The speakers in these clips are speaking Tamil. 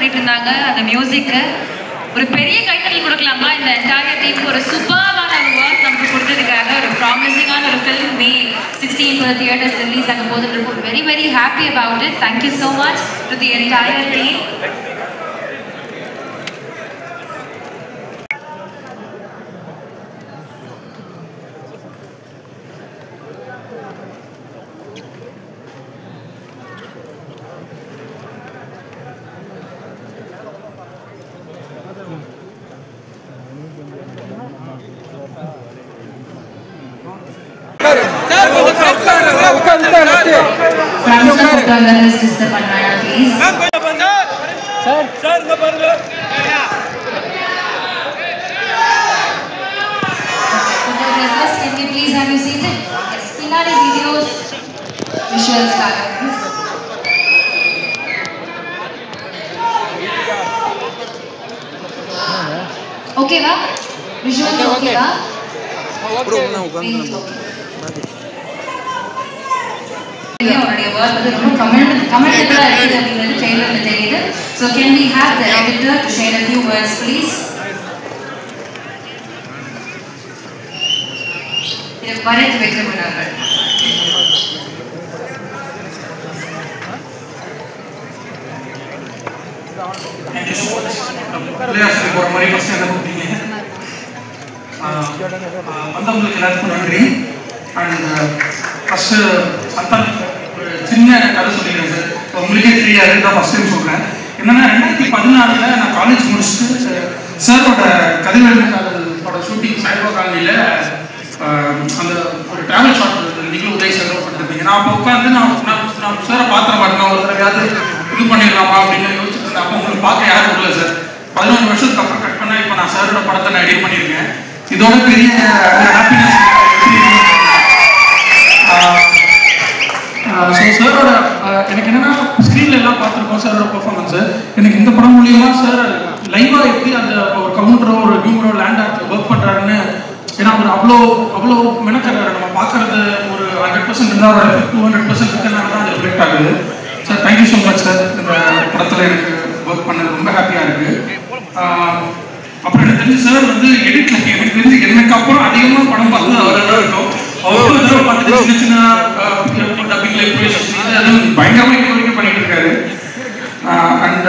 பண்ணிட்டு இருந்தாங்க அந்த மியூசிக்கு. ஒரு பெரிய கைத்தறல் கொடுக்கலாமா இந்த என்டையர் டீமுக்கு? ஒரு சூப்பரான ஒரு ஒர்க் நமக்கு கொடுத்ததுக்காக. ஒரு ப்ராமிசிங்கான ஒரு ஃபிலிம் May 16 தியேட்டர்ஸ் ரிலீஸ் ஆக போகுது. Very very happy about it. Thank you so much to the entire team. Can we please have you seated? Yes, Pinari videos, visuals okay va? Visuals okay va? So can we have the editor to share a few words, please? Bharat Vikramanathan. Thank you so much. Players report mari first ana kudinga. வந்தவங்களுக்கு எல்லாருக்கும் நன்றி. அண்ட் ஃபர்ஸ்ட் சந்தன் ஒரு சின்ன கதை சொல்லிக்கிறேன் சார். உங்களுக்கே தெரியாது, தான் ஃபர்ஸ்ட் டைம் சொல்கிறேன். என்னன்னா 2014 நான் காலேஜ் முடிச்சுட்டு சாரோட கதைகளோட ஷூட்டிங் சாய்பா காலனியில் அந்த ஒரு டிராவல் ஷாட் நீங்களும் உதவி சேகரப்பட்டிருந்தீங்க. நான் அப்போ உட்காந்து நான் சாரை பாத்திர மாட்டேன், ஒரு தடவையாவது இது பண்ணிடலாமா அப்படின்னு யோசிச்சுட்டு இருந்தேன். அப்போ உங்களுக்கு பார்க்க யாரும் இல்லை சார். 11 வருஷத்துக்கு அப்புறம் கட் பண்ணால் இப்போ நான் சாரோட படத்தை நான் எடிட் பண்ணியிருக்கேன். இதோட பெரிய ஹாப்பினஸ். ஸோ சாரோட எனக்கு என்னென்னா ஸ்க்ரீனில் எல்லாம் பார்த்துருக்கோம் சாரோட பர்ஃபார்மன்ஸு. எனக்கு இந்த படம் மூலியமாக சார் லைவாக எப்படி அந்த ஒரு கவுண்டரோ ஒரு ஹியூமரோ லேண்ட் ஆர்ட் ஒர்க் பண்ணுறாருன்னு, ஏன்னா அவர் அவ்வளோ மெனக்கறாரு. நம்ம பார்க்குறது ஒரு 100% இருந்தால் ஒரு 200% இருக்கிறனால தான் அது ரிஃப்ளெக்ட் ஆகுது. Sir thank you so much sir. இந்த படத்தில் எனக்கு ஒர்க் பண்ணது ரொம்ப ஹாப்பியாக இருக்குது. அப்புறம் எனக்கு தெரிஞ்சு சார் வந்து எடிட்ல எனக்கு தெரிஞ்சு எனக்கு அப்புறம் அதிகமாக படம் பார்த்தது அவராக இருக்கும். அவரும் தடவை பார்த்துட்டு சின்ன சின்ன டப்பிங்ல அது பயங்கரமாக இப்போ வரைக்கும் பண்ணிட்டு இருக்காரு. அண்ட்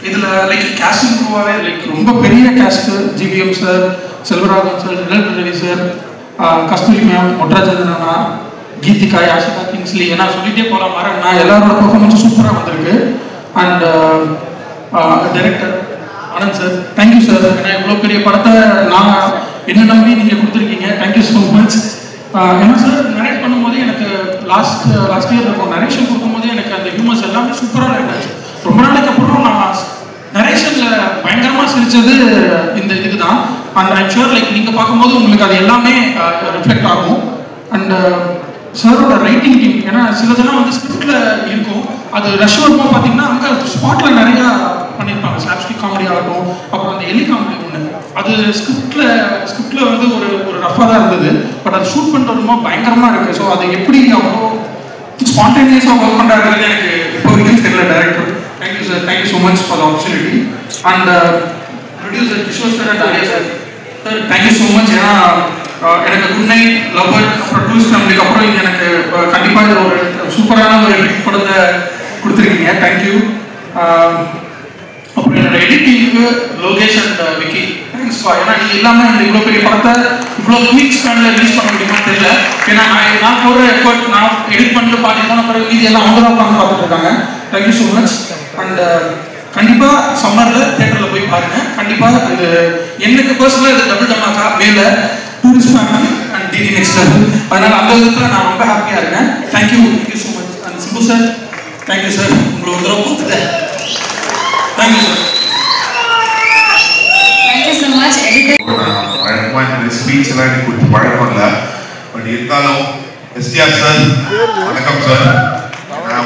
இதில் லைக் கேஸ்டிங் க்ரூவாகவே லைக் ரொம்ப பெரிய cast. GVM sir, Selvaraghavan sir, Ravi sir, Kasthuri ma'am, மொட்ராஜனா, கீதிகா, யாஷிகா, கிங்ஸ்லி, ஏன்னா சொல்லிட்டே போகலாம் மாறண்ணா. எல்லாரோட பர்ஃபார்மன்ஸும் சூப்பராக வந்திருக்கு. And director Anand sir, thank you sir. ஏன்னா இவ்வளோ பெரிய படத்தை நான் என்ன நம்பி நீங்கள் கொடுத்துருக்கீங்க. Thank you so much. ஏன்னா சார் நரேட் பண்ணும்போது எனக்கு லாஸ்ட் இயர் இருக்கும் நரேஷன் கொடுக்கும்போது எனக்கு அந்த ஹியூமர்ஸ் எல்லாமே சூப்பராக இருந்துச்சு. ரொம்ப நாளைக்கு அப்புறம் நான் நரேஷனில் பயங்கரமாக சிரித்தது இந்த இதுக்கு தான். அண்ட் ஐம் ஷுர் லைக் நீங்கள் பார்க்கும்போது உங்களுக்கு அது எல்லாமே ரிஃப்ளெக்ட் ஆகும். அண்ட் சாரோட ரைட்டிங் டீம், ஏன்னா சிலதெல்லாம் வந்து ஸ்கிரிப்டில் இருக்கும், அது ரஷ் வரும்போது பார்த்தீங்கன்னா அங்கே ஸ்பாட்டில் நிறையா பண்ணியிருப்பாங்க. ஸ்லாப்ஸ்டிக் காமெடி ஆகட்டும், அப்புறம் அந்த எலி காமெடி ஒன்று, அது ஸ்கிரிப்டில் வந்து ஒரு ரஃபாக தான் இருந்தது. பட் அது ஷூட் பண்ணிட்டு வரும்போது பயங்கரமாக இருக்குது. ஸோ அதை எப்படி அவ்வளோ ஸ்பான்டேனியஸாக ஒர்க் பண்ணுறாருன்னு எனக்கு இப்போ வரைக்கும் தெரியல director. Thank you sir, thank you so much for the opportunity. And producer Kishore sir and Arya sir, sir thank you so much. ஏன்னா எனக்கு குட் நைட், லவ்வர், அப்புறம் டூரிஸ்ட் ஃபேமிலிக்கு அப்புறம் இது எனக்கு கண்டிப்பாக இது ஒரு சூப்பரான ஒரு படத்தை கொடுத்துருக்கீங்க. தேங்க்யூ. அப்புறம் என்னோட எடிட்டிங்க்கு லோகேஷ் அண்ட் விக்கி, தேங்க்ஸ் பா. ஏன்னா நீங்கள் இல்லாமல் இந்த இவ்வளோ பெரிய படத்தை இவ்வளோ குயிக் ஸ்பேனில் ரிலீஸ் பண்ண முடியுமா தெரியல. ஏன்னா நான் போடுற எஃபர்ட் நான் எடிட் பண்ணிட்டு பார்த்தீங்கன்னா பிறகு மீதி எல்லாம் அவங்க தான் உட்காந்து பார்த்துட்டு இருக்காங்க. Thank you so much. அண்ட் கண்டிப்பாக சம்மரில் தேட்டரில் போய் பாருங்கள். கண்டிப்பாக இது எனக்கு பர்சனலாக இது டபுள் டமாக்கா மேலே tourist family and DD next level. அதனால் அந்த விதத்தில் நான் ரொம்ப ஹாப்பியாக இருக்கேன். Thank you so much. And Simbu sir, thank you sir. உங்களை ஒரு தடவை பார்த்துட்டேன். Thank you sir. Thank you so much. வழக்கமாக இந்த ஸ்பீச் எல்லாம் எனக்கு கொடுத்து பழக்கம் இல்லை. பட் இருந்தாலும் எஸ்டிஆர் சார், வணக்கம் சார்.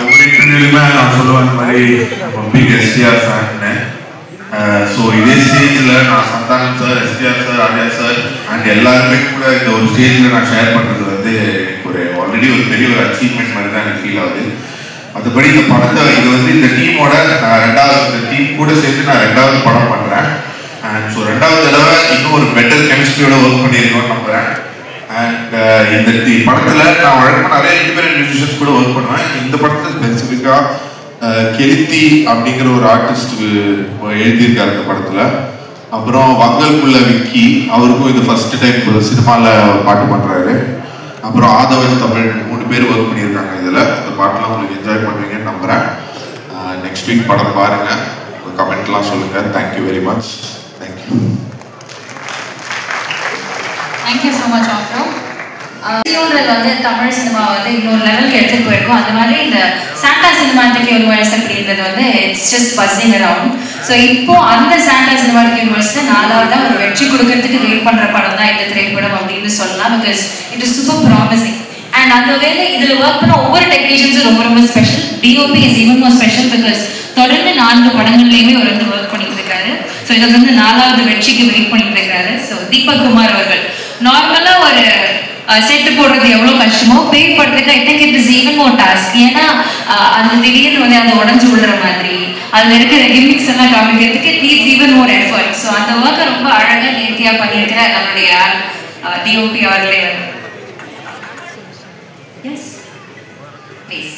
ஒவ்வொரு இன்டர்வியூலையுமே நான் சொல்லுவேன் இந்த மாதிரி நம்ம பிக் எஸ்டிஆர் ஃபேன்னு. ஸோ இதே ஸ்டேஜில் நான் Santhanam sir, STR sir, Arya sir and எல்லாருமே கூட இந்த ஒரு ஸ்டேஜில் நான் ஷேர் பண்ணுறது வந்து ஒரு ஆல்ரெடி ஒரு பெரிய ஒரு அச்சீவ்மெண்ட் மாதிரி தான் எனக்கு ஃபீல் ஆகுது. அதுபடி இந்த படத்தை இது வந்து இந்த டீமோட இந்த டீம் கூட சேர்த்து நான் 2வது படம் பண்ணுறேன். அண்ட் ஸோ 2வது தடவை இன்னும் ஒரு பெட்டர் கெமிஸ்ட்ரியோட ஒர்க் பண்ணியிருக்கோன்னு நம்புகிறேன். அண்ட் இந்த படத்தில் நான் வழக்கமாக நிறைய இண்டிபெண்டன்ட் மியூசிஷியன்ஸ் கூட ஒர்க் பண்ணுவேன். இந்த படத்தில் ஸ்பெசிஃபிக்காக கெலித்தி அப்படிங்கிற ஒரு ஆர்டிஸ்ட் எழுதியிருக்காரு இந்த படத்தில். அப்புறம் வங்கல்குள்ள விக்கி, அவருக்கும் இது ஃபர்ஸ்ட் டைம் சினிமாவில் பாட்டு பண்ணுறாரு. அப்புறம் ஆதவன் தமிழ் 3 பேர் ஒர்க் பண்ணியிருக்காங்க இதில். இந்த பாட்டெலாம் உங்களுக்கு என்ஜாய் பண்ணுவீங்கன்னு நம்புகிறேன். நெக்ஸ்ட் வீக் படம் பாருங்கள், கமெண்ட்லாம் சொல்லுங்கள். Thank you very much. Thank you. Thank you so much Afro. வந்து தமிழ் சினிமா வந்து இன்னொரு லெவலுக்கு எடுத்துகிட்டு போயிருக்கோம். அந்த மாதிரி இந்த சாண்டா சினிமாட்டிக் யூனிவர்ஸ் அப்படின்றது வந்து it's just buzzing around. So இப்போ அந்த சாண்டா சினிமாட்டிக் யூனிவர்ஸில் 4வது ஒரு வெற்றி கொடுக்கறதுக்கு வெயிட் பண்ணுற படம் தான் இந்த திரைப்படம் அப்படின்னு சொல்லலாம். Because it is super promising. And அந்த வேலை இதில் ஒர்க் பண்ண ஒவ்வொரு டெக்னீஷியன்ஸும் ரொம்ப ரொம்ப special. DOP is even more special because தொடர்ந்து 4 படங்கள்லையுமே அவர் வந்து ஒர்க் பண்ணிட்டு இருக்காரு. ஸோ இதை வந்து 4வது வெற்றிக்கு வெயிட் பண்ணிட்டு இருக்காரு. ஸோ தீபக் குமார் அவர்கள் நார்மலாக ஒரு செட்டு போடுறது எவ்வளோ கஷ்டமோ பேய் படத்துக்கு I think it is even more task. ஏன்னா அது திடீர்னு வந்து அதை உடஞ்சு விடுற மாதிரி அதில் இருக்கிற கிமிக்ஸ் எல்லாம் காமிக்கிறதுக்கு it needs even more effort. So அந்த ஒர்க்கை ரொம்ப அழகாக நேர்த்தியாக பண்ணியிருக்கிற நம்மளுடைய டிஓபி அவர்களே வந்து எஸ் ப்ளீஸ்.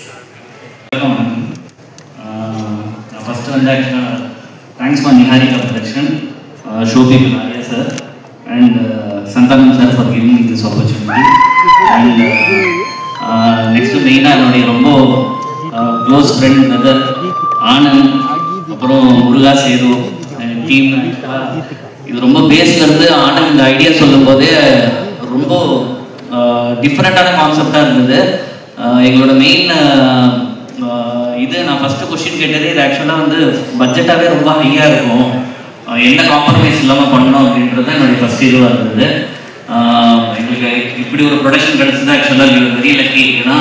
ஃபர்ஸ்ட் வந்து ஆக்சுவலாக thanks for Niharika production, show people Arya sir and Santhanam sir for giving me this opportunity. And next மெயினாக என்னுடைய ரொம்ப க்ளோஸ் ஃப்ரெண்ட் பிரதர் ஆனந்த், அப்புறம் முருகா சேரு டீம். இது ரொம்ப பேஸ்லேருந்து ஆனந்த் இந்த ஐடியா சொல்லும் போதே ரொம்ப டிஃப்ரெண்ட்டான கான்செப்டாக இருந்தது. எங்களோட மெயின் இது நான் ஃபஸ்ட்டு கொஸ்டின் கேட்டது, இது ஆக்சுவலாக வந்து பட்ஜெட்டாகவே ரொம்ப ஹையாக இருக்கும், எந்த காம்ப்ரமைஸ் இல்லாமல் பண்ணணும் அப்படின்றது தான் என்னுடைய ஃபஸ்ட் இதுவாக இருந்தது. எங்களுக்கு இப்படி ஒரு ப்ரொடக்ஷன் கிடச்சது ஆக்சுவலாக வெரி லக்கி. ஏன்னா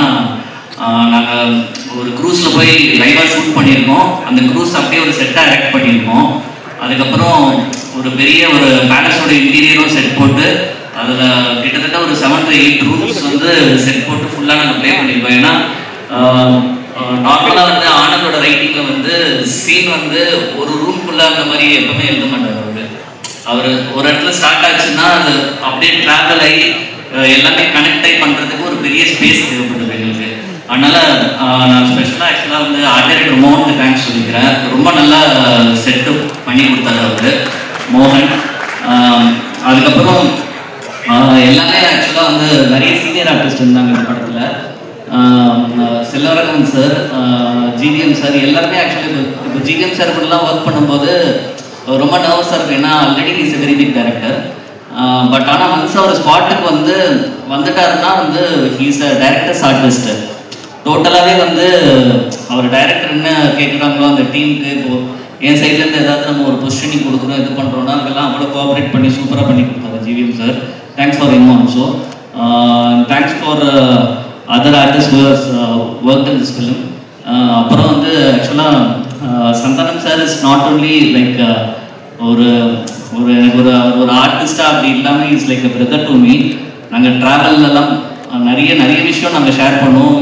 நாங்கள் ஒரு க்ரூஸில் போய் லைவாக ஷூட் பண்ணியிருக்கோம். அந்த க்ரூஸ் அப்படியே ஒரு செட்டாக எரெக்ட் பண்ணியிருக்கோம். அதுக்கப்புறம் ஒரு பெரிய ஒரு பேலஸோட இன்டீரியரும் செட் போட்டு அதில் கிட்டத்தட்ட ஒரு 7 to 8 ரூம்ஸ் வந்து செட் போட்டு ஃபுல்லாக நாங்கள் ப்ளே பண்ணியிருக்கோம். ஏன்னா நார்மலாக வந்து ஆனந்தோட ரைட்டிங்கில் வந்து சீன் வந்து ஒரு ரூம்குள்ளே அந்த மாதிரி எப்பவுமே எழுத மாட்டார். அவர் ஒரு இடத்துல ஸ்டார்ட் ஆச்சுன்னா அது அப்படியே ட்ராவல் ஆகி எல்லாமே கனெக்ட் ஆகி பண்ணுறதுக்கு ஒரு பெரிய ஸ்பேஸ் தேவைப்படுது எங்களுக்கு. அதனால் நான் ஸ்பெஷலாக ஆக்சுவலாக வந்து ஆர்டிரேட்டர் மோகனுக்கு தேங்க்ஸ் சொல்லிக்கிறேன். ரொம்ப நல்லா செட்டப் பண்ணி கொடுத்தாரு அவர் மோகன். அதுக்கப்புறம் எல்லாமே ஆக்சுவலாக வந்து நிறைய சீனியர் ஆர்டிஸ்ட் இருந்தாங்க இந்த படத்தில். செல்வரகன் சார், ஜிவிஎம் சார் எல்லாருமே ஆக்சுவலி இப்போ ஜிவிஎம் சார் கூடலாம் ஒர்க் பண்ணும்போது ரொம்ப நர்வஸாக இருக்கும். ஏன்னா already is a very big director. But ஆனால் ஒன்ஸ் அவர் ஸ்பாட்டுக்கு வந்துட்டாருன்னா வந்து ஹீஸ் அ டைரக்டர்ஸ் ஆர்டிஸ்ட். டோட்டலாகவே வந்து அவர் டைரக்டர் என்ன கேட்குறாங்களோ அந்த டீமுக்கு இப்போ என் சைட்லேருந்து ஏதாவது நம்ம ஒரு பொசிஷனிங் கொடுக்குறோம் இது பண்ணுறோன்னா அதெல்லாம் அவ்வளோ கோஆப்ரேட் பண்ணி சூப்பராக பண்ணி கொடுத்தாரு GVM sir. Thanks for him also. Thanks for other artist who has worked in this film. அப்புறம் வந்து ஆக்சுவலாக Santhanam sir is not only like ஒரு ஒரு ஒரு ஆர்டிஸ்டாக அப்படி இல்லாமல் is like a brother to me. நாங்கள் ட்ராவல்லாம் நிறைய விஷயம் நாங்கள் ஷேர் பண்ணுவோம்,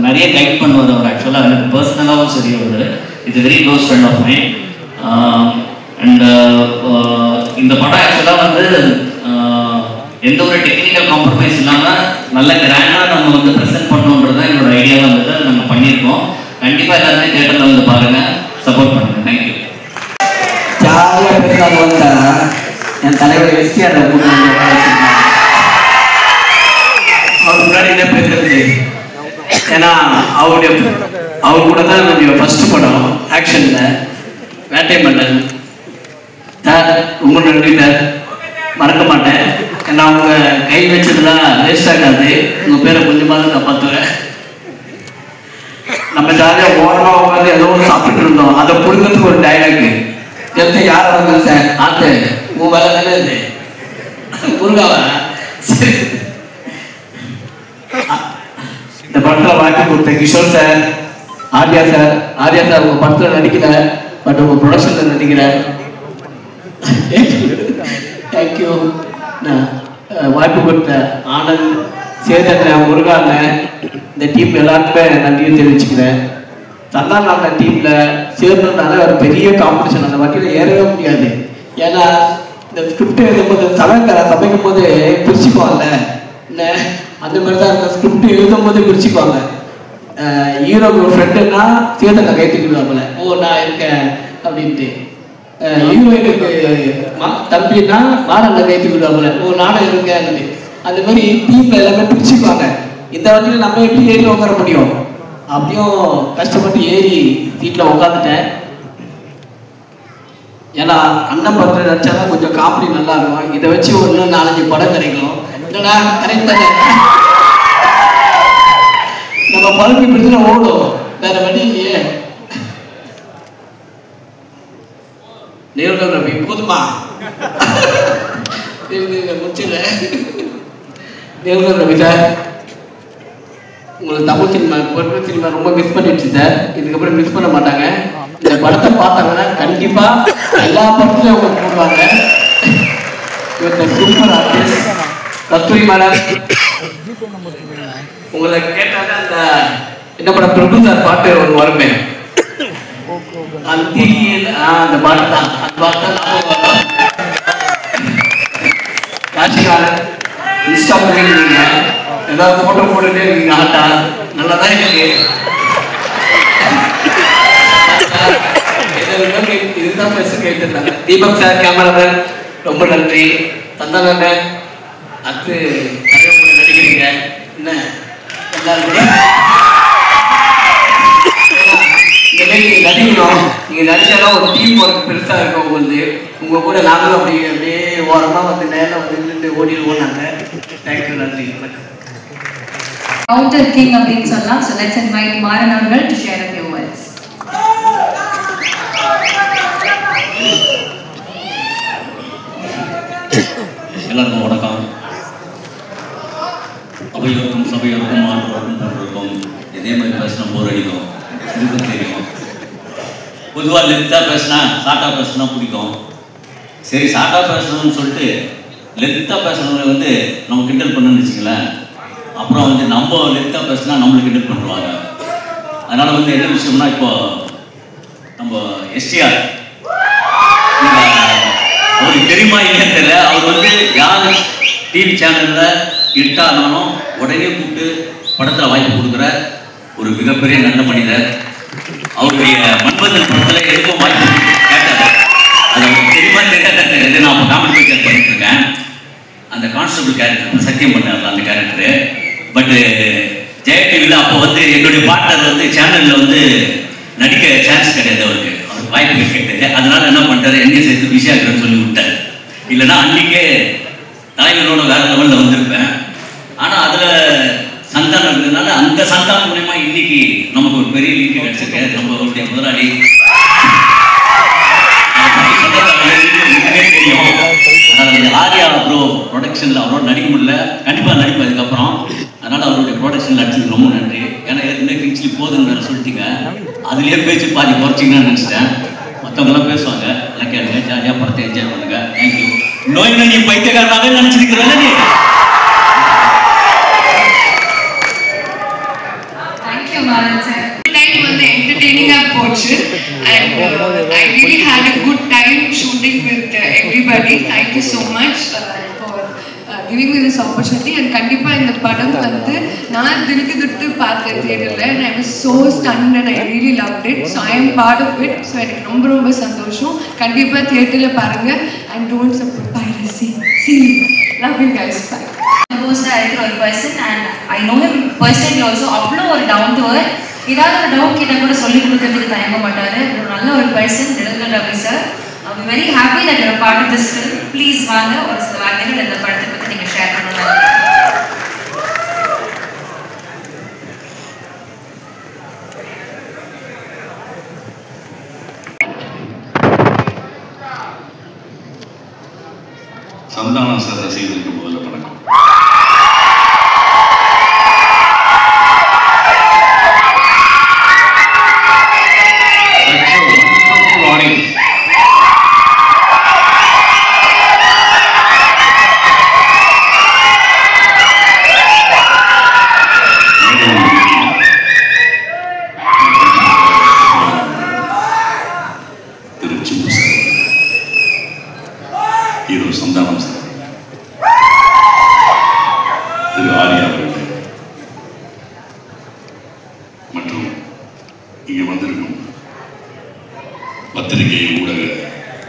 நிறைய கைட் பண்ணுவார் அவர். ஆக்சுவலாக எனக்கு பர்சனலாகவும் சரி அவர் it's very close friend of mind. And இந்த படம் ஆக்சுவலாக வந்து எந்த ஒரு டெக்னிக்கல் காம்ப்ரமைஸ் இல்லாமல் நல்ல கிராண்டாக நம்ம வந்து ப்ரெசென்ட் பண்ணணுன்றது தான் என்னோட ஐடியாவாக இருந்தது. அதை நம்ம பண்ணியிருக்கோம். கண்டிப்பாக எல்லாருமே தேட்டரில் வந்து பாருங்கள், சப்போர்ட் பண்ணுங்கள். தேங்க்யூ. ஜாலியாக பேசுகிறாங்க வந்தா என் தலைவர் எஸ்டிஆர் அவர் முன்னாடி என்ன பேசுறது. ஏன்னா அவர் கூட தான் என்னுடைய ஃபர்ஸ்ட் படம் ஆக்ஷனில் வேட்டை மன்னன் சார். ரொம்ப நன்றி சார், மறக்க மாட்டேன். ஏன்னா அவங்க கை வச்சதுலாம் வேஸ்ட் ஆகாது. உங்கள் பேரை கொஞ்சமாக காப்பாற்றுவேன். நம்ம ஜாலியாக ஓரமாக உட்காந்து ஏதோ ஒன்று சாப்பிட்டு இருந்தோம், அதை புடுங்கிறதுக்கு ஒரு டைலாக்கு எடுத்து யாரை வந்தாங்க சார் ஆட்டு உன் வேலை தானே இது புருகாவா. சரி, இந்த படத்தில் வாக்கி கொடுத்த கிஷோர் சார், ஆர்யா சார் உங்கள் படத்தில் நடிக்கல, பட் உங்கள் ப்ரொடக்ஷனில் நடிக்கிறேன். தேங்க்யூ. வாய்ப்பு கொடுத்த ஆனந்த், சேதன், முருகான இந்த டீம் எல்லாருக்குமே நன்றியை தெரிவிச்சுக்கிறேன். சந்தான டீமில் சேர்ந்ததுனால ஒரு பெரிய காம்படிஷன் அந்த வண்டியில் ஏறவே முடியாது. ஏன்னா இந்த ஸ்கிரிப்ட் எழுதும்போது சமைக்கும் போது பிரிச்சுக்குவாங்கல்ல, இல்லை அந்த மாதிரி தான் இருக்கும். ஸ்கிரிப்ட் எழுதும் போது பிரிச்சுக்குவாங்க. ஹீரோக்கு ஒரு ஃப்ரெண்டுன்னா சேதனை கைத்துக்கிடுவாங்கல்ல, ஓ நான் இருக்கேன் அப்படின்ட்டு. ஹீரோயினுக்கு தம்பின்னா மாறனை கைத்துக்கிடுவாங்கல்ல, ஓ நானும் இருக்கேன். அந்த மாதிரி டீமில் எல்லாமே பிரிச்சுக்குவாங்க. இந்த வண்டியில் நம்ம எப்படி ஏறி உட்கார முடியும்? அப்படியும் கஷ்டப்பட்டு ஏறி சீட்டில் உட்காந்துட்டேன். ஏன்னா அண்ணன் பத்திர நடிச்சாதான் கொஞ்சம் காமெடி நல்லா இருக்கும். இதை வச்சு ஒரு 4-5 படம் கிடைக்கும். இல்லைனா கரெக்ட் தானே, நம்ம பழக்கி பிடிச்சுனா ஓடும், வேற வழி இல்லையே. நேர்ல ரவி போதுமா முடிச்சல. நேர்ல ரவி சார், உங்களுக்கு தமிழ் சினிமா பொருள் சினிமா ரொம்ப மிஸ் பண்ணிடுச்சு சார். இதுக்கப்புறம் மிஸ் பண்ண மாட்டாங்க. இந்த படத்தை பார்த்தாங்கன்னா கண்டிப்பா எல்லா படத்துலையும் அவங்க போடுவாங்க. சூப்பர் ஆர்டிஸ்ட் கஸ்தூரி மேடம், உங்களை கேட்டாங்க அந்த என்ன படம் பிரபு சார் பாட்டு ஒரு வருமே, அந்த பாட்டு தான். அந்த பாட்டு தான் காட்சிக்காரன் இன்ஸ்டா பண்ணிருக்கீங்க, ஏதாவது போட்டோ போட்டுட்டே இருக்கீங்க. ஆட்டா நல்லா தான் இருக்கு. இதுதான் பெருசு கேட்டுருந்தாங்க. தீபக் சார் கேமராமேன் ரொம்ப நன்றி. சந்தான அடுத்து நிறைய நடிக்கிறீங்க. என்ன எல்லாருமே நீங்க நடிக்கணும். நீங்க நடிச்சாலும் ஒரு டீம் ஒர்க் பெருசா இருக்கும் உங்களுக்கு. உங்க கூட நாங்களும் அப்படியே ஓரமா வந்து நேரம் வந்து நின்று ஓடிடுவோம் நாங்க. தேங்க்யூ, நன்றி, வணக்கம். கவுண்டர் கிங் அப்படின்னு சொல்லலாம். So let's invite மாறன் அவர்கள் to share a few words. எல்லாருக்கும் வணக்கம். அவையோருக்கும் சபையோருக்கும் ஆண்டோருக்கும் போன்றிருக்கும். இதே மாதிரி பேசினா போர் அடிக்கும், இதுக்கும் தெரியும். பொதுவாக லென்த்தாக பேசினா ஷார்ட்டாக பேசினா பிடிக்கும். சரி, ஷார்ட்டாக பேசணும்னு சொல்லிட்டு லென்த்தாக பேசுறவங்களை வந்து நம்ம கிண்டல் பண்ணணும்னு வச்சுங்களேன். அப்புறம் வந்து நம்ம லென்த்தாக பேசினா நம்மளுக்கு கிண்டல் பண்ணுவாங்க. அதனால் வந்து என்ன விஷயம்னா, இப்போ நம்ம எஸ்டிஆர் அவருக்கு தெரியுமா இல்லைன்னு தெரியல. அவர் வந்து யார் டிவி சேனலில் இட்டானாலும் உடனே கூப்பிட்டு படத்தில் வாய்ப்பு கொடுக்குற ஒரு மிகப்பெரிய நல்ல மனிதர். அவருடைய மன்மதன் படத்தில் எதுக்கும் வாய்ப்பு கேட்டார். அது அவருக்கு தெரியுமா தெரியாத நான் அப்போ காமெடி பிக்சர் பண்ணிட்டு இருக்கேன். அந்த கான்ஸ்டபிள் கேரக்டர் சத்தியம் பண்ணார் அந்த கேரக்டரு. பட்டு ஜெய டிவியில் அப்போ வந்து என்னுடைய பார்ட்னர் வந்து சேனலில் வந்து நடிக்க சான்ஸ் கிடையாது. அவருக்கு வாய்ப்பு கிடையாது. அதனால என்ன பண்ணிட்டாரு, என்னையும் சேர்த்து பிஸியாக இருக்கிறேன்னு சொல்லி விட்டார். இல்லைன்னா அன்றைக்கே தலைவரோட வேற லெவலில் வந்திருப்பேன். ஆனால் அதில் சந்தானம் இருந்ததுனால அந்த சந்தானம் மூலமா இன்னைக்கு நமக்கு ஒரு பெரிய லீக் கிடைச்சிருக்கு. நம்ம அவருடைய முதலாளி தெரியும். அதனால ஆர்யா ப்ரோ ப்ரொடக்ஷனில் அவரோட நடிக்க முடியல, கண்டிப்பாக நடிப்பேன் அதுக்கப்புறம். அதனால் அவருடைய ப்ரொடக்ஷனில் அடிச்சது ரொம்ப நன்றி. ஏன்னா ஏற்கனவே கிங்ஸ்லி போதுன்னு வேறு சொல்லிட்டீங்க, அதுலேயே பேச்சு பாதி குறைச்சிங்கன்னு நினச்சிட்டேன். மற்றவங்களாம் பேசுவாங்க, எல்லாம் கேளுங்க, ஜாலியாக படத்தை என்ஜாய் பண்ணுங்க. தேங்க்யூ. நோய் நீ பைத்தியக்காரனாவே நினச்சிருக்கிறேன் நீ. Thank you, Maran sir. Time was entertaining our poach, and I really had a good time shooting with everybody. Thank you so much for giving me this opportunity. And kandipa in the padam vandu naan dilukku duttu paatha theaterla, and I was so stunned and I really loved it. So I am part of it. So எனக்கு ரொம்ப ரொம்ப சந்தோஷம். கண்டிப்பா தியேட்டர்ல பாருங்க and don't support piracy. See you. Love you guys. Bye. இருக்கிற ஒரு person and I know him personally also. அவ்வளோ ஒரு டவுன் டு எர்த், ஏதாவது ஒரு டவுட் கிட்ட கூட சொல்லி கொடுக்கறதுக்கு தயங்க மாட்டாரு. ஒரு நல்ல ஒரு person Niranjan Ravi sir. I am very happy that you are part of this film. Please வாங்க, ஒரு சில வார்த்தைகள் இந்த படத்தை பற்றி நீங்கள் ஷேர் பண்ணணும். சந்தானம் சார் ரசிகர்களுக்கு முதல்ல வணக்கம். இங்கே வந்திருக்கும் பத்திரிகை ஊடக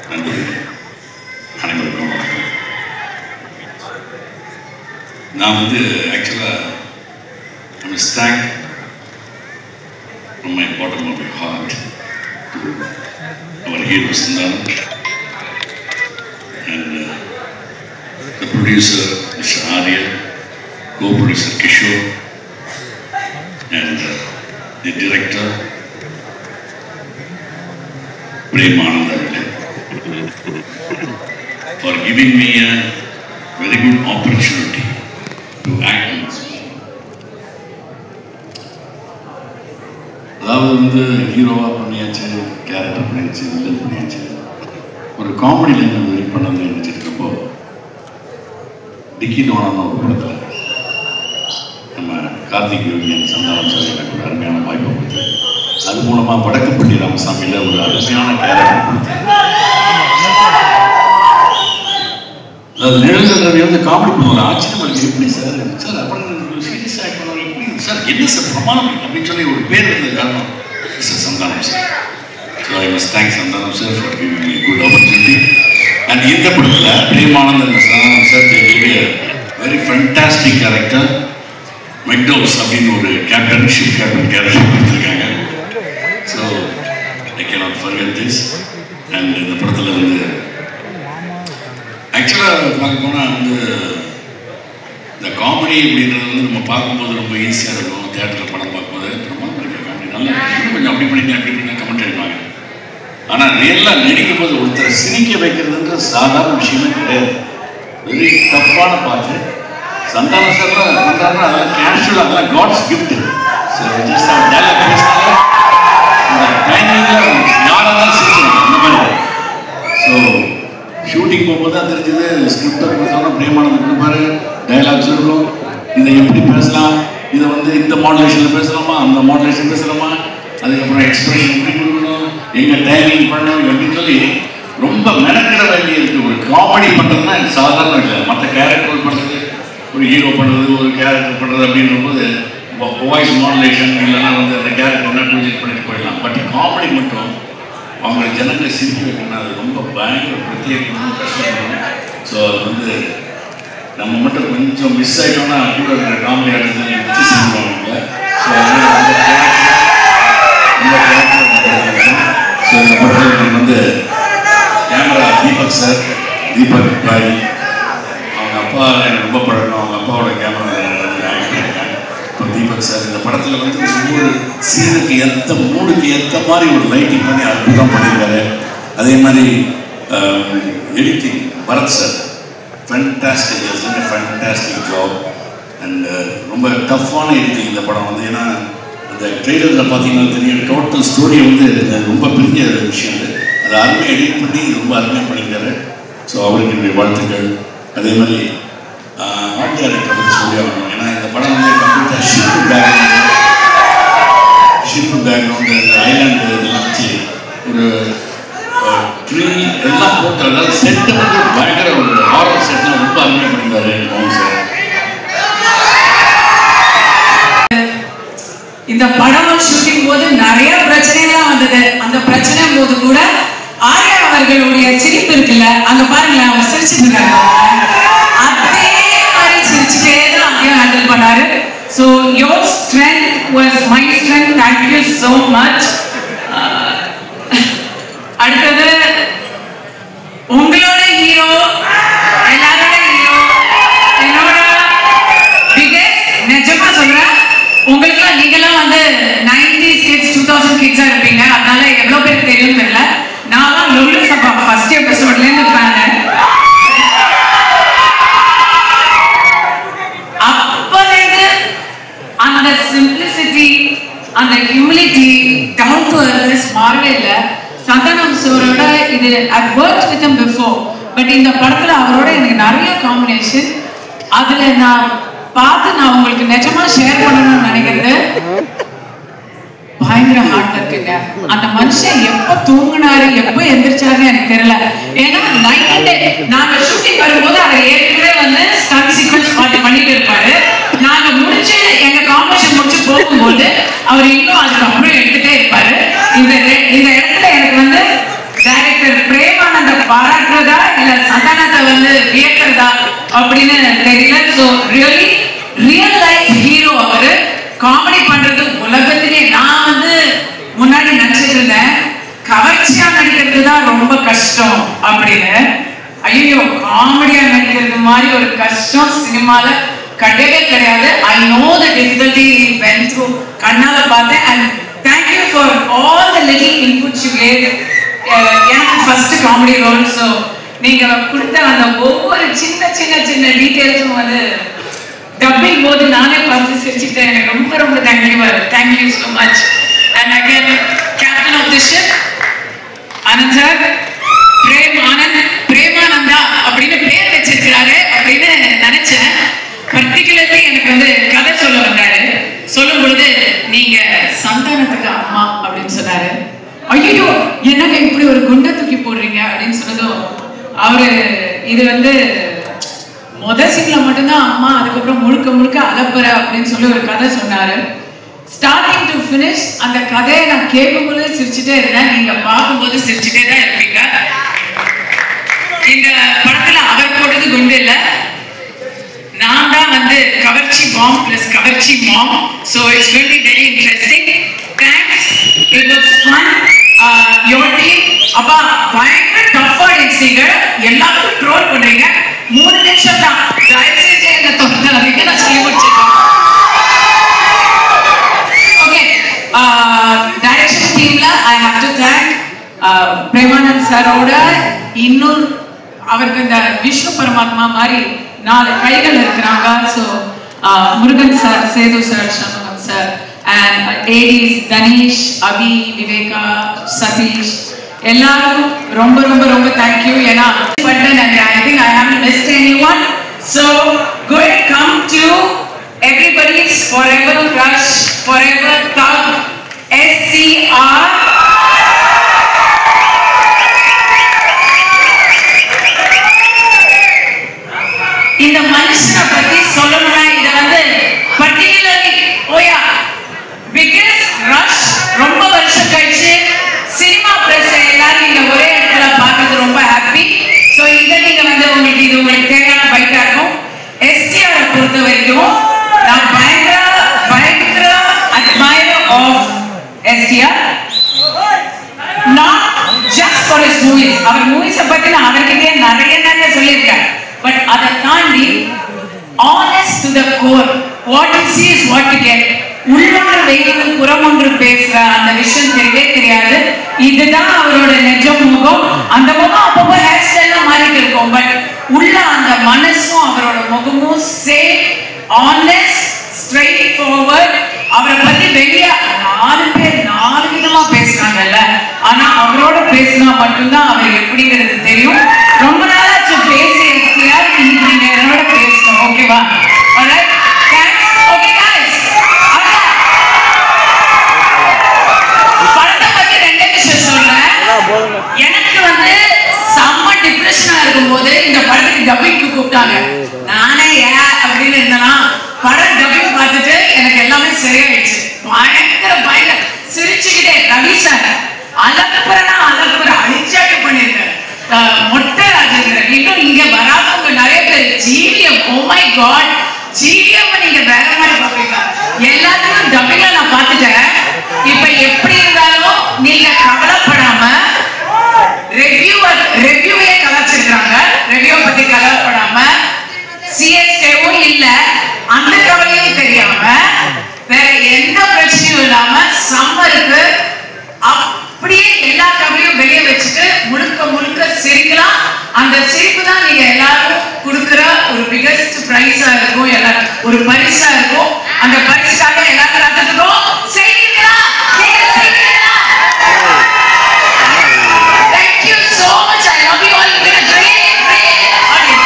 நண்பர்கள் அனைவருக்கும் வணக்கம். நான் ஆக்சுவலாக I must thank from my bottom of my heart to our hero Sandhanam and the producer Mr. Arya, co-producer Kishore and the director Prem Anand for giving me a very good opportunity to act in this movie. அதாவது ஹீரோவாக பண்ணியாச்சு, கேரக்டர் பண்ணியாச்சு, வில்லன் பண்ணியாச்சு, ஒரு காமெடி லைன் வெயிட் பண்ணது நினச்சிருக்கப்போ டிக்கி டோனான ஒரு படத்தில் நம்ம கார்த்திக் யோகியன் சந்தானம் சார் எனக்கு ஒரு அருமையான வாய்ப்பை கொடுத்து அது மூலமாக வடக்குப்பள்ளி ராமசாமியில் ஒரு அருமையான கேரக்டர் கொடுத்தேன். அது நிழல் ரவி காமெடி பண்ணுவார். ஆச்சரியம் இருக்கு, எப்படி சார் சார் அப்புறம் சீரியஸ் ஆக்ட் பண்ணுவார், எப்படி சார் என்ன சார் பிரமாணம் அப்படின்னு சொல்லி ஒரு பேர் இருந்தது காரணம் sir Santhanam sir. So I must thank Santhanam sir for giving me good opportunity. And இந்த படத்தில் Premanand and Santhanam sir they give a very fantastic character. மெக்டோஸ் அப்படின்னு ஒரு கேப்டன், ஷிப் கேப்டன் கேரக்டர் கொடுத்துருக்காங்க. So I cannot forget this. And இந்த படத்தில் ஆக்சுவலாக பார்க்க போனால் இந்த காமெடி அப்படின்றது நம்ம பார்க்கும்போது ரொம்ப ஈஸியாக இருக்கும். தியேட்டரில் படம் பார்க்கும்போது ரொம்ப காமெடி நல்லா இன்னும் கொஞ்சம் அப்படி பண்ணிட்டேன் அப்படி பண்ணி கமெண்ட் அடிப்பாங்க. ஆனால் ரியலாக நடிக்கும் போது ஒருத்தரை சிரிக்க வைக்கிறதுன்ற சாதாரண விஷயமே கிடையாது. வெரி டஃப்பான பார்த்து சந்தானம் சார்லாம் பண்ணுறாருன்னா அதெல்லாம் கேஷுவலாக அதெல்லாம் காட்ஸ் கிஃப்ட். ஸோ ஜஸ்ட் அவர் டேலாக் பேசினாலே இந்த டைமிங்கில் யாராக தான் சிரிக்கணும் அந்த மாதிரி. ஸோ ஷூட்டிங் போகும்போது தான் தெரிஞ்சது. ஸ்கிரிப்டை கொடுத்தோன்னா பிரேமானந்த் கொடுப்பாரு, டைலாக்ஸ் இருக்கும், இதை எப்படி பேசலாம், இதை இந்த மாடுலேஷனில் பேசலாமா, அந்த மாடுலேஷன் பேசலாமா, அதுக்கப்புறம் எக்ஸ்பிரஷன் எப்படி கொடுக்கணும், எங்கே டைமிங் பண்ணணும் அப்படின்னு சொல்லி ரொம்ப மெனக்கிட வேண்டிய இருக்குது. ஒரு காமெடி பண்ணுறதுனா சாதாரண இல்லை. மற்ற கேரக்டர் பண்ணுறது, ஒரு ஹீரோ பண்ணுறது, ஒரு கேரக்டர் பண்ணுறது அப்படின்றபோது வாய்ஸ் மாடுலேஷன் இல்லைன்னா அந்த கேரக்டர் என்ன ப்ரொஜெக்ட் பண்ணிட்டு போயிடலாம். பட் காமெடி மட்டும் அவங்களை ஜனங்களை சிரிக்க வைக்கணும், அது ரொம்ப பயங்கர பிரத்யேகமான கஷ்டம். ஸோ அது நம்ம மட்டும் கொஞ்சம் மிஸ் ஆகிட்டோம்னா கூட இருக்கிற காமெடி ஆடுறது வச்சு செஞ்சுருவாங்க. ஸோ ஸோ இந்த படத்தில் கேமரா தீபக் சார், தீபக் பாய், அவங்க அப்பா எனக்கு ரொம்ப பழக்கம். அவங்க அப்பாவோட கேமரா இப்போ தீபக் சார் இந்த படத்தில் ஒவ்வொரு சீனுக்கு ஏற்ற மூடுக்கு ஏற்ற மாதிரி ஒரு லைட்டிங் பண்ணி அற்புதம் பண்ணியிருக்காரு. அதே மாதிரி editing Bharath sir fantastic, fantastic job. And ரொம்ப டஃப்பான எடிட்டிங் இந்த படம் ஏன்னா அந்த ட்ரெய்லரில் பார்த்தீங்கன்னா தெரியும், டோட்டல் ஸ்டோரியை ரொம்ப பெரிய விஷயம். அதை அருமையாக எடிட் பண்ணி ரொம்ப அருமையாக பண்ணியிருக்காரு. ஸோ அவருக்கு என்னுடைய வாழ்த்துக்கள். அதே மாதிரி ஆர்ட் டைரக்டரை பற்றி சொல்லி ஆகணும். ஏன்னா இந்த படம் கம்ப்ளீட்டாக ஷிப்பு பேக்ரவுண்டு இந்த ஐலாண்டு இதெல்லாம் வச்சு ஒரு ட்ரீ எல்லாம் போட்டு, அதாவது செட்டு பயங்கர ஒரு ஹாரர் செட்லாம் ரொம்ப அருமையாக பண்ணியிருந்தாரு மோகன் சார். இந்த படம் ஷூட்டிங் போது நிறைய பிரச்சனைலாம் வந்தது. அந்த பிரச்சனை போது கூட ஆர்யா அவர்களுடைய சிரிப்பு இருக்குல்ல, அங்க பாருங்களேன், அவர் சிரிச்சுட்டு இருக்காங்க. அதே மாதிரி சிரிச்சுட்டே தான் அங்கேயும் ஹேண்டில் பண்ணாரு. So your strength was my strength. Thank you so much. அடுத்தது உங்களோட ஹீரோ, எல்லாரோட ஹீரோ, என்னோட பிகெஸ்ட். நிஜமா சொல்றேன், உங்களுக்குலாம் நீங்களாம் 90s கிட்ஸ் 2000 கிட்ஸா இருப்பீங்க. அதனால எவ்வளவு பேருக்கு தெரியும் தெரியல. நான் லொல்லு சபா ஃபர்ஸ்ட் எபிசோட்ல இருந்து ஃபேன். அப்பலேருந்து அந்த சிம்பிளிசிட்டி, அந்த ஹியூமிலிட்டி, டவுன் டு அர்த் மாறவே இல்லை. சந்தானம் சாரோட இது I've worked with him before, but இந்த படத்துல அவரோட எனக்கு நிறைய காம்பினேஷன். அதுல நான் உங்களுக்கு நிஜமா ஷேர் பண்ணணும்னு நினைக்கிறது, பயங்கர ஹார்ட் இருக்குங்க. அந்த மனுஷன் எப்ப தூங்கினாரு எப்ப எந்திரிச்சாருன்னு எனக்கு தெரியல. ஏன்னா நாங்க ஷூட்டிங் வரும்போது அவர் ஏற்கனவே ஸ்டன் சீக்வன்ஸ் பண்ணிட்டு இருப்பாரு. நாங்க முடிச்சு எங்க காம்படிஷன் முடிச்சு போகும்போது அவர் இன்னும் அதுக்கப்புறம் எடுத்துட்டே இருப்பாரு. அப்படின்னு தெரியல. So really real life hero அவரு. காமெடி பண்றது உலகத்திலே நான் வந்து முன்னாடி நினைச்சிட்டு இருந்தேன் கவர்ச்சியா நடிக்கிறது தான் ரொம்ப கஷ்டம் அப்படின்னு. ஐயோ, காமெடியா நடிக்கிறது மாதிரி ஒரு கஷ்டம் சினிமால கிடையவே கிடையாது. I know the difficulty vent through, கண்ணால பார்த்தேன். And thank you for all the little inputs you gave. எனக்கு ஃபர்ஸ்ட் காமெடி ரோல். ஸோ நீங்க கொடுத்த அந்த ஒவ்வொரு சின்ன சின்ன சின்ன டீட்டெயில்ஸும் வந்து டப்பிங் போது நானே பார்த்து சிரிச்சுட்டேன். எனக்கு ரொம்ப ரொம்ப thank you so much. And again captain of the ship Anand sir, Premananda அப்படின்னு பேர் வச்சிருக்கிறாரு அப்படின்னு நினைச்சேன். பர்டிகுலர்லி எனக்கு வந்து கதை சொல்ல வந்தாரு. சொல்லும் பொழுது நீங்க சந்தானத்துக்கு அம்மா அப்படின்னு சொன்னாரு. ஐயோ, என்னங்க இப்படி ஒரு குண்டை தூக்கி போடுறீங்க அப்படின்னு சொன்னதும் அவரு இது வந்து சீன்ல மட்டும்தான் அம்மா, அதுக்கப்புறம் முழுக்க முழுக்க அலப்பற அப்படின்னு சொல்லி ஒரு கதை சொன்னாரு. ஸ்டார்டிங் டு ஃபினிஷ் அந்த கதையை நான் கேட்கும்போது சிரிச்சுட்டே இருந்தேன். நீங்க பார்க்கும்போது சிரிச்சுட்டே தான் இருப்பீங்க. இந்த படத்துல அவர் போட்டது குண்டு இல்ல, நான் தான் வந்து கவர்ச்சி பாம் பிளஸ் கவர்ச்சி mom. So it's will be very interesting. Thanks, it was fun. Your team அப்பா பயங்கர டஃப் ஆடியன்ஸீங்க, எல்லாரும் ட்ரோல் பண்றீங்க. 3 நிமிஷம் தான், தயவு செஞ்சு என்ன தொடாதீங்க, நான் சொல்லி முடிச்சிருக்கேன். ஓகே, டைரக்ஷன் டீம்ல I have to thank Premanand சாரோட இன்னொரு அவருக்கு இந்த விஷ்ணு பரமாத்மா மாதிரி 4 கைகள் இருக்கிறாங்க. So Murugan sir, Sethu sir, Shanmugam sir, and ADs Thanish, Abi, Viveka, Sathish, எல்லாரும் ரொம்ப ரொம்ப ரொம்ப தேங்க்யூ. ஏன்னா பட்டன் and I think I haven't missed anyone. So good come to everybody's forever crush, forever thug, SCR. இந்த மனுஷனை பத்தி சொல்லணும்னா இதை வந்து பர்டிகுலர்லி ஓயா பிகஸ் ரஷ் ரொம்ப வருஷம் கழிச்சு சினிமா பிரஸ் எல்லாரும் இங்க ஒரே இடத்துல பார்க்கறது ரொம்ப ஹாப்பி. ஸோ இதை நீங்க வந்து உங்களுக்கு தேவையான பைட்டா இருக்கும். STR பொறுத்த வரைக்கும் நான் பயங்கர admirer of STR, not just for his movies. அவர் மூவிஸை பத்தி நான் அவர்கிட்டயே நிறைய சொல்லியிருக்கேன். பட் அதை தாண்டி honest to the core, what you see is what you get. உள்ளொன்று வைத்து புறமொன்று பேசுற அந்த விஷயம் தெரியவே தெரியாது. இதுதான் அவரோட நிஜ முகம். அந்த முகம் அப்பப்போ ஹேர் ஸ்டைல்லாம் மாறிட்டு இருக்கும். பட் உள்ள அந்த மனசும் அவரோட முகமும் சேம், ஆனஸ்ட், ஸ்ட்ரெயிட் ஃபார்வர்ட். அவரை பத்தி வெளியே 4 பேர் 4 விதமா பேசுறாங்கல்ல, ஆனா அவரோட பேசினா மட்டும்தான் அவர் எப்படிங்கிறது தெரியும். ரொம்ப நாளாச்சு பேசி எஸ்டிஆர், இன்னைக்கு நீங்க என்னோட பேசணும். ஓகேவா? Alright, thanks. ஓகே गाइस, படத்தை பத்தி 2 விஷயம் சொல்றேன். எனக்கு வந்து செம்ம டிப்ரெஷனா இருக்கும்போது இந்த படத்துக்கு டப்பிங்க்கு கூப்பிட்டாங்க. நானே அப்படின்னு இருந்தேன்னா படம் டப்பிங் பார்த்துட்டு எனக்கு எல்லாமே சரியாயிடுச்சு. பயங்கர சிரிச்சுக்கிட்டே ரவி சார் அலப்புறனா அழிச்சாட்டு பண்ணிருக்கேன். மொட்டை ராஜேந்திரன், இன்னும் இங்க வராதவங்க நிறைய பேர். GVM, oh my God, GVM நீங்க வேற மாதிரி பார்ப்பீங்க. எல்லாத்துக்கும் டப்பிங்ல நான் பார்த்துட்டேன். இப்ப எப்படி இருந்தாலும் நீங்க கவலைப்படாம ரெவ்யூவே கலாச்சிருக்காங்க. ரெவ்யூ பத்தி கவலைப்படாம, சிஎஸ்ஏவும் இல்ல, அந்த கவலையும் தெரியாம, வேற எந்த பிரச்சனையும் இல்லாம சம்மருக்கு அப்படியே எல்லா கவலையும் வெளியே வச்சுட்டு முழுக்க சிரிக்கலாம். அந்த சிரிப்பு தான் நீங்க எல்லாரும் கொடுக்குற ஒரு பிகஸ்ட் பிரைஸா இருக்கும், எல்லாரும் ஒரு பரிசா இருக்கும். அந்த பரிசுக்காக எல்லாரும் காத்துக்கிறோம். செய்வீங்களா? Thank you so much. I love you all. You've been a great audience.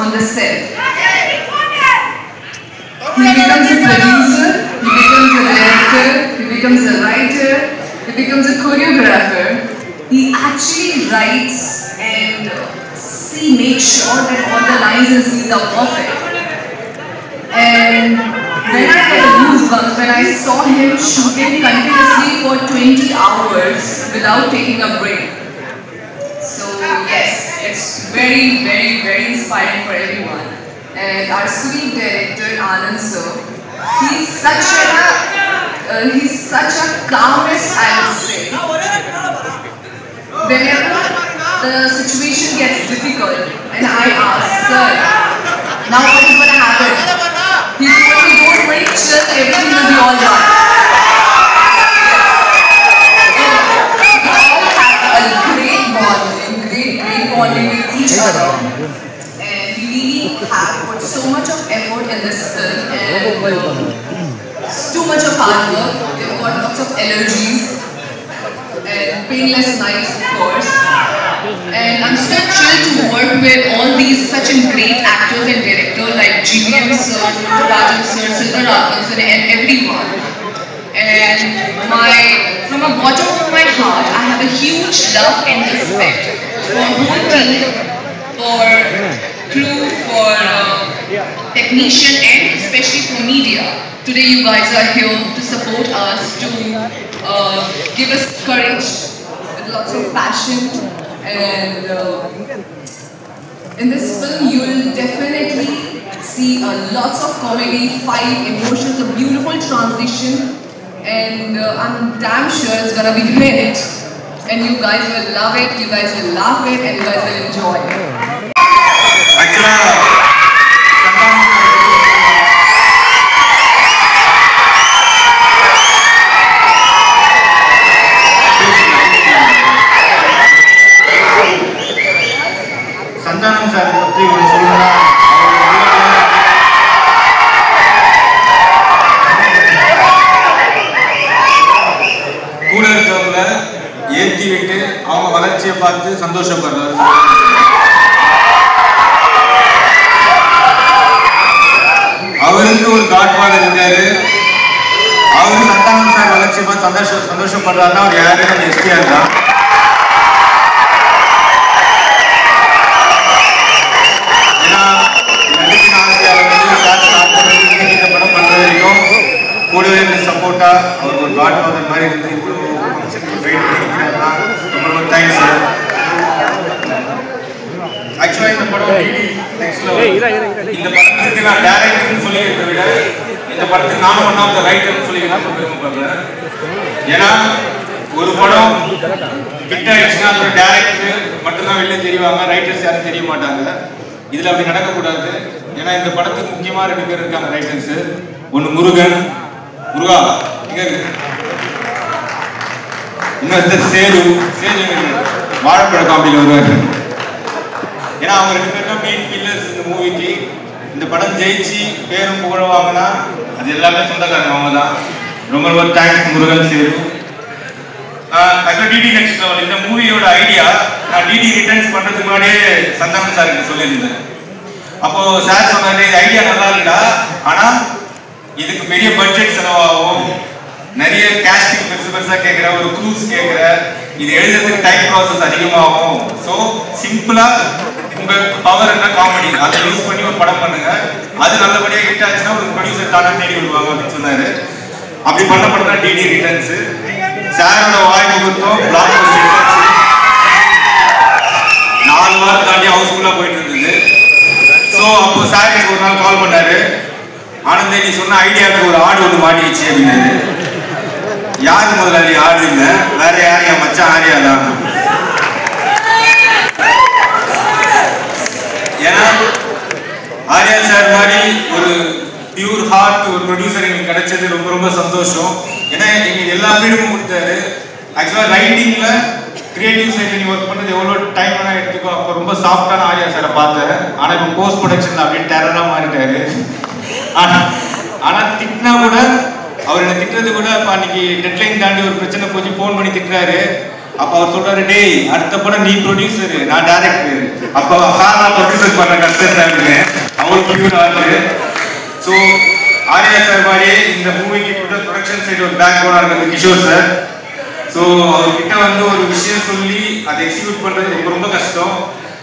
On the set, he becomes a producer, he becomes a director, he becomes a writer, he becomes a choreographer. He actually writes and makes sure that all the lines and scenes are perfect. And when I had goosebumps when I saw him shooting continuously for 20 hours without taking a break. So yes, it's very, very, very inspiring for everyone. And our sweet director, Anand sir, he's such a calmness, I would say. Whenever the situation gets difficult, and I ask, sir, now what is going to happen? He told me, don't worry, chill, everything will be all right. We all have a great bonding with each other. And we really have put so much of effort in this film, and it's too much of hard work. We've got lots of allergies and painless nights, of course. And I'm so thrilled to work with all these such great actors and directors like GVM sir, Rajan sir, Silvarajan sir, and everyone. And from the bottom of my heart, I have a huge love and respect for whole team, for crew, for technician, and especially for media. Today you guys are here to support us, to give us courage with lots of passion. And in this film, you will definitely see lots of comedy, fight, emotions, a beautiful transition, and I'm damn sure it's gonna be a hit. And you guys will love it, you guys will laugh it, and you guys will enjoy it. Santhanam sir பற்றி ஒரு சொல்லணும்னா கூட இருக்கவங்க ஏற்றி விட்டு அவங்க வளர்ச்சியை பார்த்து சந்தோஷப்படுறாரு. அவருக்கு ஒரு காட்ஃபாதர் இருக்காரு. அவரு சந்தானம் சார் வளர்ச்சியை பார்த்து சந்தோஷப்படுறாருன்னா அவர் யாரும் எஸ்டிஆர் தான். கூடவே சப்போர்ட்டா அவர் ஒரு காட்ஃபாதர் மாதிரி இருந்து இவ்வளோ பண்ணிக்கிறாருன்னா ரொம்ப தேங்க்ஸ் சார். ஆக்சுவலாக இந்த படம் இந்த படத்துக்கு நான் டைரக்டர்னு சொல்லிக்கிறத விட இந்த படத்துக்கு நானும் ஒன் ஆஃப் த ரைட்டர்னு சொல்லிக்கிறேன் பெருமைப்படுறேன். ஏன்னா ஒரு படம் ஹிட் ஆயிடுச்சுன்னா அதோட டைரக்டர் மட்டும்தான் வெளியே தெரிவாங்க, ரைட்டர்ஸ் யாரும் தெரிய மாட்டாங்க. இதில் அப்படி நடக்கக்கூடாது. ஏன்னா இந்த படத்துக்கு முக்கியமாக 2 பேர் இருக்காங்க ரைட்டர்ஸு. ஒன்று முருகா இங்க இன்னொருத்தர் சேது வாழைப்பழ காமெடியில் வருவாரு. ஏன்னா அவங்க 2 பேரும் தான் மெயின் பில்லர்ஸ் இந்த மூவிக்கு. இந்த படம் ஜெயிச்சு பேரும் புகழ வாங்கினா அது எல்லாமே சொந்தக்காரங்க அவங்க தான். ரொம்ப ரொம்ப thanks Murugan Sethu. DD next level இந்த மூவியோட ஐடியா நான் டிடி ரிட்டர்ன்ஸ் பண்றதுக்கு முன்னாடியே சந்தானம் சாருக்கு சொல்லியிருந்தேன். அப்போ சார் சொன்னாரு இந்த ஐடியா நல்லா இருக்குடா, ஆனா இதுக்கு பெரிய பட்ஜெட் செலவாகும், நிறைய கேஸ்டிங் பெருசாக கேட்குற, ஒரு க்ரூஸ் கேட்குற, இது எழுதுறதுக்கு டைம் ப்ராசஸ் அதிகமாகும். ஸோ சிம்பிளா உங்க பவர் என்ன காமெடி அதை யூஸ் பண்ணி ஒரு படம் பண்ணுங்க, அது நல்லபடியாக ஹிட் ஆச்சுன்னா ஒரு ப்ரொடியூசர் தானே தேடி விடுவாங்க அப்படின்னு சொன்னாரு. அப்படி பண்ண படம் தான் டிடி ரிட்டர்ன்ஸ். சாரோட வாய் முகூர்த்தம் பிளாக் பஸ்டர் 4 வாரம் தாண்டி ஹவுஸ்ஃபுல்லா போயிட்டு இருந்தது. ஸோ அப்போ சார் எனக்கு ஒரு நாள் கால் பண்ணாரு, ஆனந்தே நீ சொன்ன ஐடியாவுக்கு ஒரு ஆடு ஒன்று மாட்டிடுச்சு அப்படின்னாரு. யாரு முதலாளி ஆடு இல்லை, வேற யாரையா மச்சான் ஆரியா தான். ஏன்னா ஆர்யா சார் மாதிரி ஒரு பியூர் ஹார்ட் ஒரு ப்ரொடியூசர் எங்களுக்கு கிடைச்சது ரொம்ப ரொம்ப சந்தோஷம். ஏன்னா எங்களுக்கு எல்லா ஃப்ரீடமும் கொடுத்தாரு. ஆக்சுவலாக ரைட்டிங்ல கிரியேட்டிவ் சைடில் நீ ஒர்க் பண்ணது எவ்வளோ டைம் வேணால் எடுத்துக்கோ. அப்போ ரொம்ப சாஃப்டான ஆர்யா சாரை பார்த்தேன். ஆனால் இப்போ போஸ்ட் ப்ரொடக்ஷன் அப்படியே டெரராக மாறிட்டாரு. ஆனால் திட்டினா கூட அவர் என்ன திட்டுறது கூட அப்போ அன்னைக்கு டெட்லைன் தாண்டி ஒரு பிரச்சனை போச்சு ஃபோன் பண்ணி திட்டுறாரு. அப்போ அவர் சொல்றாரு, டேய் அடுத்த படம் நீ ப்ரொடியூசர் நான் டைரக்டர். அப்போ நான் ப்ரொடியூசர் பண்ண கஷ்டம் அவங்களுக்கு பியூர் ஆகுது. ஸோ ஆர்யா சார் மாதிரியே இந்த மூவிக்கு ப்ரொடக்ஷன் சைடு ஒரு பேக் போனாக இருக்கிறது கிஷோர் சார். ஸோ அவர்கிட்ட வந்து ஒரு விஷயம் சொல்லி அதை எக்ஸிக்யூட் பண்ணுறது ரொம்ப ரொம்ப கஷ்டம்.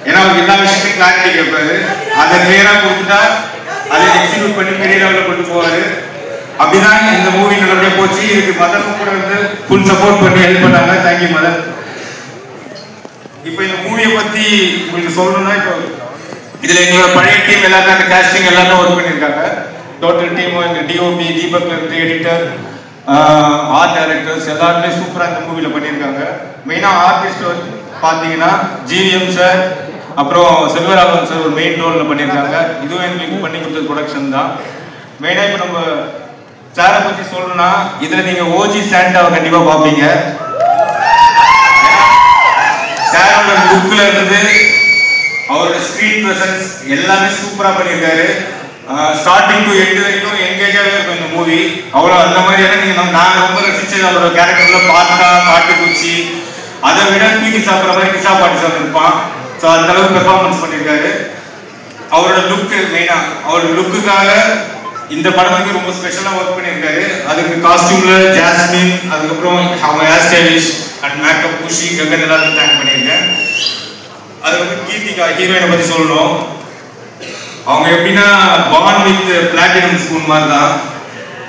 ஏன்னா அவருக்கு எல்லா விஷயத்தையும் கிளாரிட்டி கேட்பாரு. அதை கிளியராக கொடுத்துட்டா அதை எக்ஸிக்யூட் பண்ணி பெரிய லெவலில் கொண்டு போவார். அப்படிதான் இந்த மூவி நல்லபடியாக போச்சு. இதுக்கு மதனும் கூட வந்து ஃபுல் சப்போர்ட் பண்ணி ஹெல்ப் பண்ணாங்க. தேங்க்யூ மதன். இப்போ இந்த மூவியை பற்றி உங்களுக்கு சொல்லணும்னா இப்போ இதில் எங்களோட பழைய டீம் எல்லாருமே அந்த காஸ்டிங் எல்லாருமே ஒர்க் பண்ணியிருக்காங்க. டோட்டல் டீம் எங்கள் டிஓபி தீபக்ல இருந்து எடிட்டர் ஆர்ட் டைரக்டர்ஸ் எல்லாருமே சூப்பராக இந்த மூவியில் பண்ணியிருக்காங்க. மெயினாக ஆர்டிஸ்ட் பார்த்தீங்கன்னா ஜிவிஎம் சார் அப்புறம் செல்வராகவன் சார் ஒரு மெயின் ரோலில் பண்ணியிருக்காங்க. இதுவும் எங்களுக்கு பண்ணி கொடுத்தது ப்ரொடக்ஷன் தான். மெயினாக இப்போ நம்ம சாரை பற்றி சொல்லணும்னா இதில் நீங்கள் ஓஜி சாண்டாவை கண்டிப்பாக பார்ப்பீங்க. சாரோட லுக்கில் இருந்து அவரோட ஸ்க்ரீன் ப்ரெசன்ஸ் எல்லாமே சூப்பராக பண்ணியிருக்காரு. ஸ்டார்டிங் டு எண்டு வரைக்கும் என்கேஜாகவே இருக்கும் இந்த மூவி. அவ்வளோ அந்த மாதிரியான நீங்கள் நான் ரொம்ப ரசித்தது அவரோட கேரக்டரில் பார்த்தா காட்டுக்குச்சி அதை விட தூக்கி சாப்பிட்ற மாதிரி கிசா பாட்டி சாப்பிட்ருப்பான். ஸோ அந்த அளவுக்கு பெர்ஃபார்மன்ஸ் பண்ணியிருக்காரு. அவரோட லுக்கு மெயினாக அவரோட லுக்குக்காக இந்த படத்துக்கு ரொம்ப ஸ்பெஷலாக ஒர்க் பண்ணியிருக்காரு. அதுக்கு காஸ்டியூமில் ஜாஸ்மின், அதுக்கப்புறம் அவங்க ஹேர் ஸ்டைலிஷ் அண்ட் மேக்கப் குஷி ககன் எல்லாத்தையும் தேங்க் பண்ணியிருக்கேன். அது வந்து கீர்த்திகா ஹீரோயினை பற்றி சொல்லணும். அவங்க எப்படின்னா பான் வித் பிளாட்டினம் ஸ்பூன் மாதிரி தான்.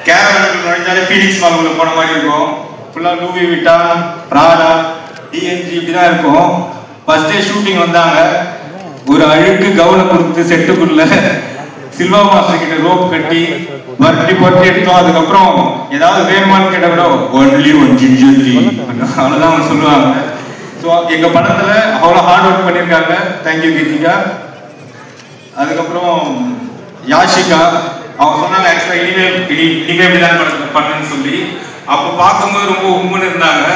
கேரளாவில் நுழைஞ்சாலே ஃபீனிக்ஸ் மாலுக்குள்ள போன மாதிரி இருக்கும். ஃபுல்லாக லூவி விட்டான், பிராடா, டிஎன்ஜி இப்படி தான் இருக்கும். ஃபர்ஸ்ட் டே ஷூட்டிங் வந்தாங்க. ஒரு அழுக்கு கவுனை கொடுத்து செட்டுக்குள்ள சில்வா மாஸ்டர் கிட்ட ரோப் கட்டி பரட்டி பரட்டி எடுத்தோம். அதுக்கப்புறம் ஏதாவது வேணுமான்னு கேட்ட கூட ஒன்லி ஒன் ஜிஞ்சர் டீ அவ்வளோதான் அவங்க சொல்லுவாங்க. ஸோ எங்கள் படத்தில் அவ்வளோ ஹார்ட் ஒர்க் பண்ணியிருக்காங்க. தேங்க்யூ கீர்த்திகா. அதுக்கப்புறம் யாஷிகா அவங்க சொன்னாங்க ஆக்சுவலாக இனிமே இப்படிதான் படத்தில் பண்ணுன்னு சொல்லி. அப்போ பார்க்கும்போது ரொம்ப உம்முன்னு இருந்தாங்க.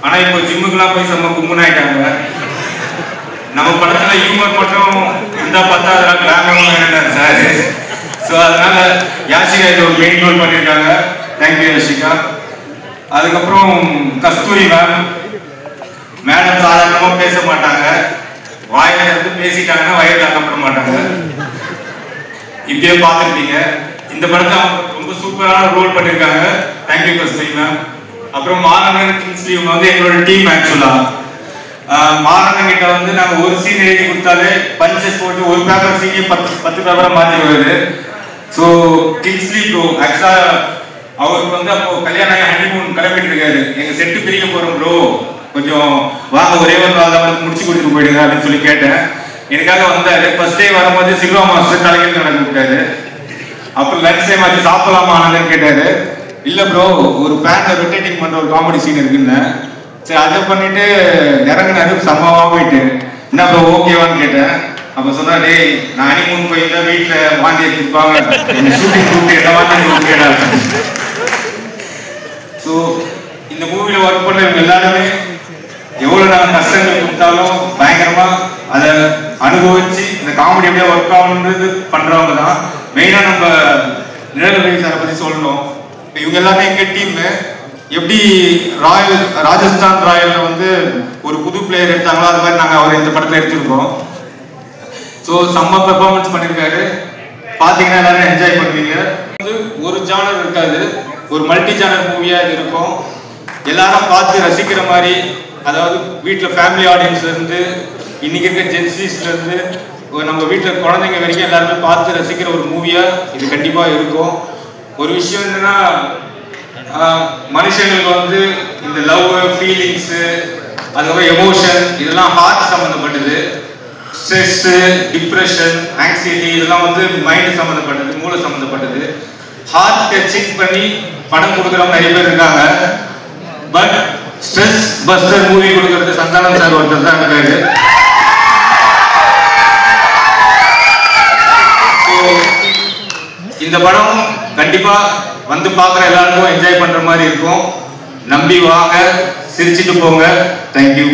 ஆனால் இப்போ ஜிம்முக்குலாம் போய் செம்ம கும்முன்னு ஆயிட்டாங்க. நம்ம படத்தில் ஹியூமர் மட்டும் இருந்தால் பார்த்தா அதெல்லாம் கிளாமராக வேண்டாம் சார். ஸோ அதனால யாஷிகா இது ஒரு மெயின் ரோல் பண்ணியிருக்காங்க. தேங்க்யூ யாஷிகா. அதுக்கப்புறம் கஸ்தூரி மேடம் சாதாரணமாக பேச மாட்டாங்க. வாயில இருந்து பேசிட்டாங்கன்னா வயதில் அகப்பட மாட்டாங்க. இப்படியே பார்த்துருப்பீங்க. இந்த படத்தை அவங்க ரொம்ப சூப்பரான ரோல் பண்ணியிருக்காங்க. தேங்க்யூ கஸ்தூரி மேம். அப்புறம் மாரணன் கிங்ஸ்லி இவங்க வந்து எங்களோட டீம். ஆக்சுவலாக மாரணன் கிட்ட வந்து நாங்கள் ஒரு சீன் எழுதி கொடுத்தாலே பஞ்சஸ் போட்டு ஒரு பேப்பர் சீனே 10 பேப்பராக மாற்றிடுவாரு. ஸோ கிங்ஸ்லி ப்ரோ ஆக்சுவலாக அவருக்கு வந்து அப்போ கல்யாணம் ஆகி ஹனிமூன் கிளம்பிட்டு இருக்காரு. எங்கள் செட்டு பிரிக்க போகிறோம் ப்ரோ, கொஞ்சம் வாங்க ஒரே ஒரு நாள் தான் முடிச்சு கொடுத்துட்டு போயிடுங்க அப்படின்னு சொல்லி கேட்டேன். எனக்காக வந்தாரு. ஃபர்ஸ்ட் டே வரும்போது சில்வா மாஸ்டர் தலைகள் நடந்து விட்டாரு. அப்புறம் லஞ்ச் டைம் ஆச்சு சாப்பிடலாமா ஆனதுன்னு கேட்டாரு. இல்லை ப்ரோ ஒரு ஃபேன்ல ரொட்டேட்டிங் பண்ணுற ஒரு காமெடி சீன் இருக்குன்னு. சரி அதை பண்ணிட்டு இறங்கினாரு. சம்மாவாக போயிட்டு என்ன ப்ரோ ஓகேவான்னு கேட்டேன். அப்போ சொன்னா டேய் நான் ஹனிமூன் போயிருந்தா வீட்டில் வாங்கி எடுத்துருப்பாங்க ஷூட்டிங் கூப்பிட்டு என்ன வாங்கி ஓகேடா. ஸோ இந்த மூவியில் ஒர்க் பண்ண இவங்க எல்லாருமே எவ்வளோ நாங்கள் கஷ்டங்கள் கொடுத்தாலும் பயங்கரமாக அதை அனுபவிச்சு இந்த காமெடி எப்படியா ஒர்க் ஆகணுன்றது பண்ணுறவங்க தான். மெயினாக நம்ம நிழல் சாரை பற்றி சொல்லணும். இவங்க எல்லாமே எங்கள் டீம்மு. எப்படி ராஜஸ்தான் ராயலில் வந்து ஒரு புது பிளேயர் எடுத்தாங்களோ அது மாதிரி நாங்கள் அவரை இந்த படத்தில் எடுத்துருக்கோம். ஸோ செம்ம பெர்ஃபார்மன்ஸ் பண்ணியிருக்காரு. பார்த்தீங்கன்னா எல்லாரும் என்ஜாய் பண்ணுவீங்க. வந்து ஒரு ஜானர் இருக்காது, ஒரு மல்டி ஜானர் மூவியாக இது இருக்கும். எல்லாரும் பார்த்து ரசிக்கிற மாதிரி, அதாவது வீட்டில் ஃபேமிலி ஆடியன்ஸ்லேருந்து இன்னைக்கு இருக்க ஜென்சிஸ்லேருந்து நம்ம வீட்டில் குழந்தைங்க வரைக்கும் எல்லாருமே பார்த்து ரசிக்கிற ஒரு மூவியாக இது கண்டிப்பாக இருக்கும். ஒரு விஷயம் என்னன்னா மனுஷங்களுக்கு வந்து இந்த லவ் ஃபீலிங்ஸு அதுக்கப்புறம் எமோஷன் இதெல்லாம் ஹார்ட் சம்மந்தப்பட்டது. ஸ்ட்ரெஸ்ஸு டிப்ரெஷன் ஆங்ஸைட்டி இதெல்லாம் வந்து மைண்டு சம்மந்தப்பட்டது, மூளை சம்மந்தப்பட்டது. ஹார்ட் டச்சிங் பண்ணி படம் கொடுக்குறவங்க நிறைய பேர் இருக்காங்க. பட் ஸ்ட்ரெஸ் பஸ்டர் மூவி கொடுக்கறது சந்தானம் சார் ஒருத்தர் தான் இருக்காரு. இந்த படம் கண்டிப்பா வந்து பார்க்குற எல்லாருக்கும் என்ஜாய் பண்ற மாதிரி இருக்கும். நம்பி வாங்க, சிரிச்சுட்டு போங்க. தேங்க்யூ.